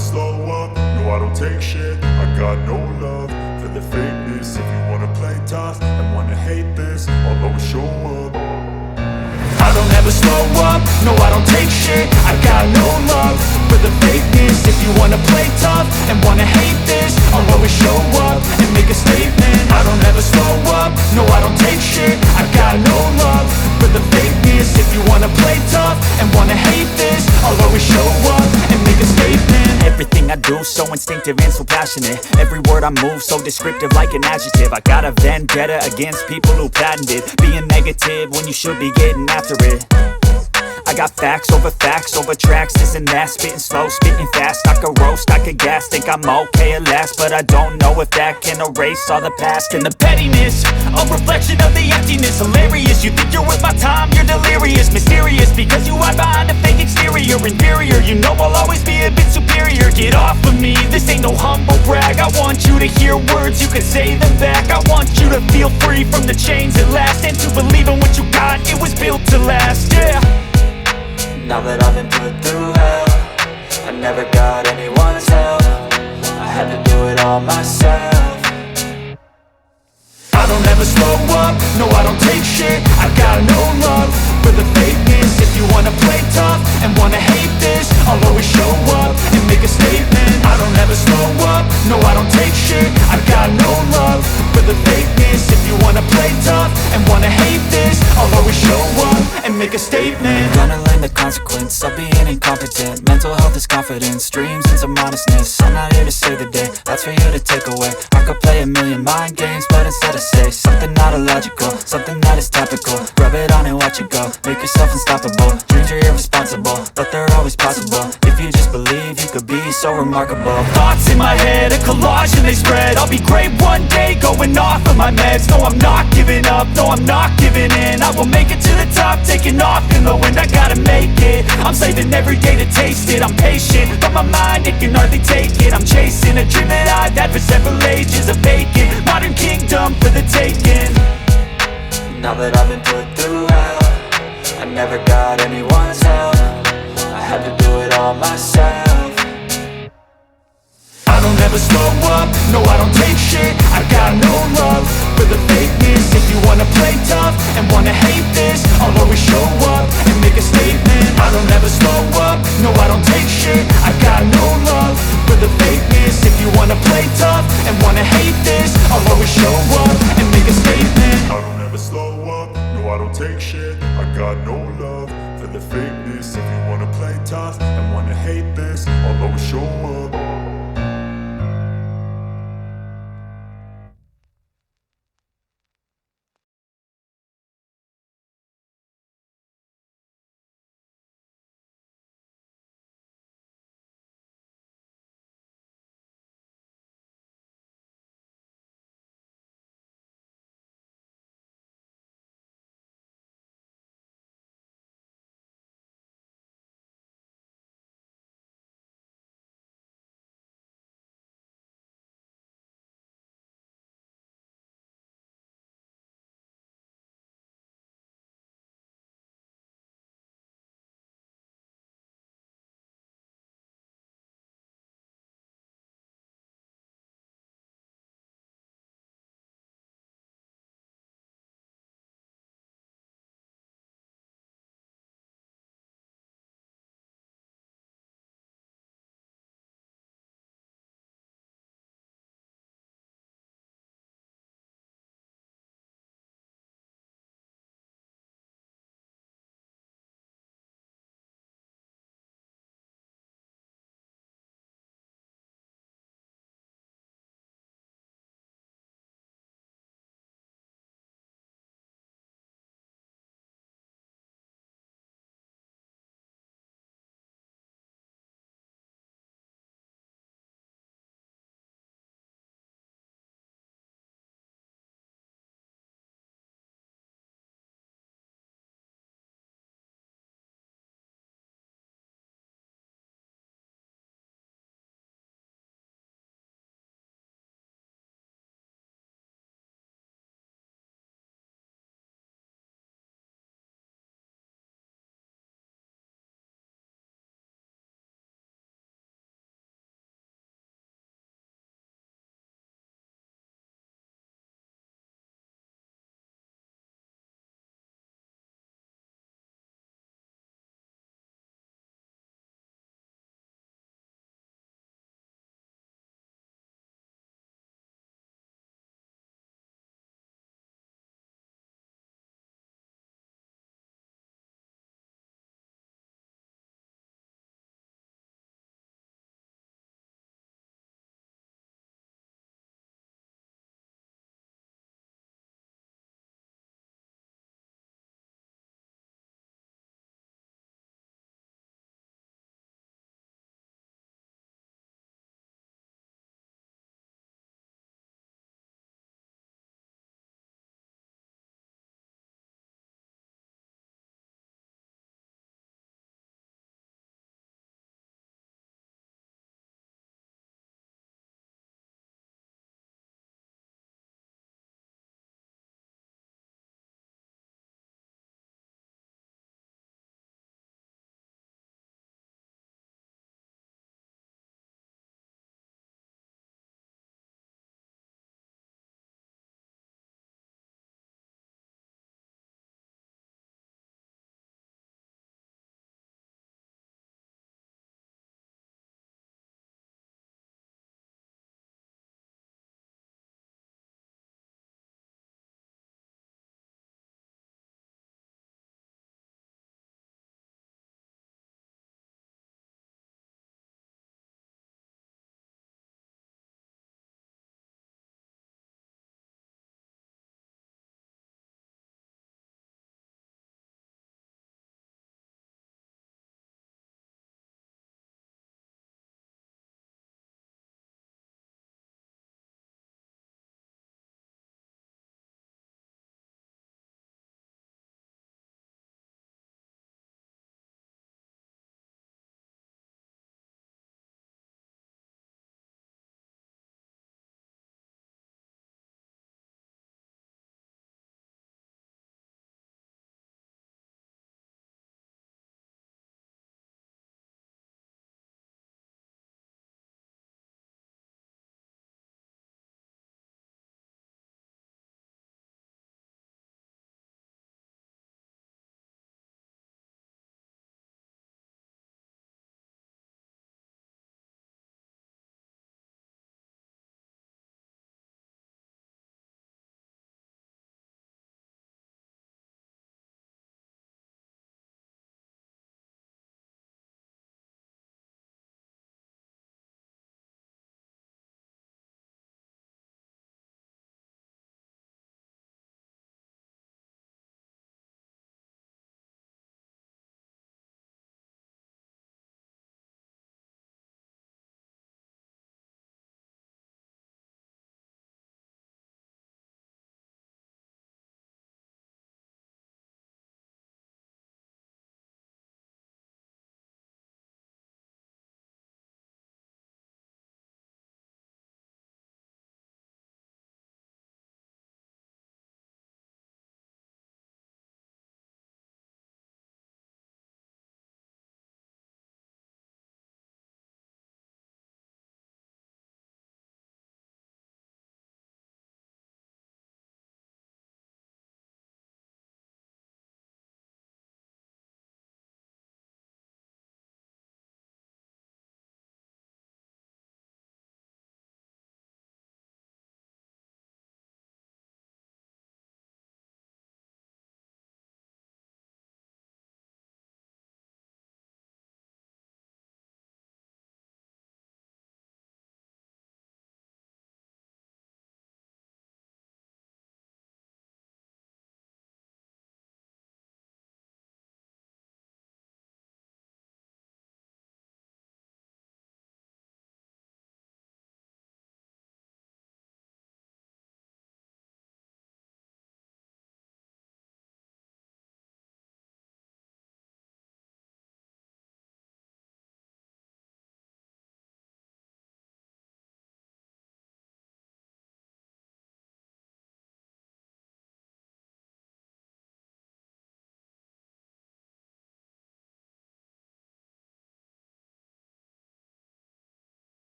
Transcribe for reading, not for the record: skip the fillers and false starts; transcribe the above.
slow up, no I don't take shit. I got no love for the fakeness. If you wanna play tough and wanna hate this, I'll always show up. I don't ever slow up, no I don't take shit. I got no love for the fakeness. If you wanna play tough and wanna hate this, I'll always show up and make a statement. I don't ever slow up, no I don't take shit. I got no love for the fakeness. If you wanna play tough and wanna hate this, I'll always show up and make a statement. Everything I do so instinctive and so passionate. Every word I move so descriptive like an adjective. I got a vendetta against people who patented being negative when you should be getting after it. I got facts over tracks, this and that. Spitting slow, spitting fast, I could roast, I could gas. Think I'm okay at last, but I don't know if that can erase all the past. And the pettiness, a reflection of the emptiness. Hilarious, you think you're worth my time, you're delirious. Mysterious, because you hide behind a fake exterior. Inferior, you know I'll always be a bit superior. Get off of me, this ain't no humble brag. I want you to hear words, you can say them back. I want you to feel free from the chains at last, and to believe in what you got, it was built to last, yeah. Now that I've been put through hell, I never got anyone's help. I had to do it all myself. I don't ever slow up, no I don't take shit. I got no love for the fakeness. If you wanna play tough and wanna hate this, I'll always show up and make a statement. I don't ever slow up, no I don't take shit. I got no love for the fakeness. If you wanna play tough and wanna hate this, I'll always show up and make a statement. Gonna learn the consequence of being incompetent. Mental health is confidence, dreams and some honestness. I'm not here to save the day, that's for you to take away. I could play a million mind games, but instead I say something not illogical, something that is topical. Rub it on and watch it go, make yourself unstoppable. Dreams are irresponsible, but they're always possible. If you just believe, you could be so remarkable. Thoughts in my head, a collage and they spread. I'll be great one day, going off of my meds. No, I'm not giving up, no, I'm not giving in. I will make it to the top, taking off in the wind. I gotta make it, I'm saving every day to taste it. I'm patient, but my mind, it can hardly take it. I'm chasing a dream that I've had for several ages. A vacant, modern kingdom for the taking. Now that I've been put through hell, I never got anyone's help. I had to do it all myself. I don't ever slow up, no I don't take shit. I got no love for the fakeness. If you wanna play tough and wanna hate this, I'll always show up and make a statement. I don't ever slow up, no I don't take shit. I got no love for the fakeness. If you wanna play tough and wanna hate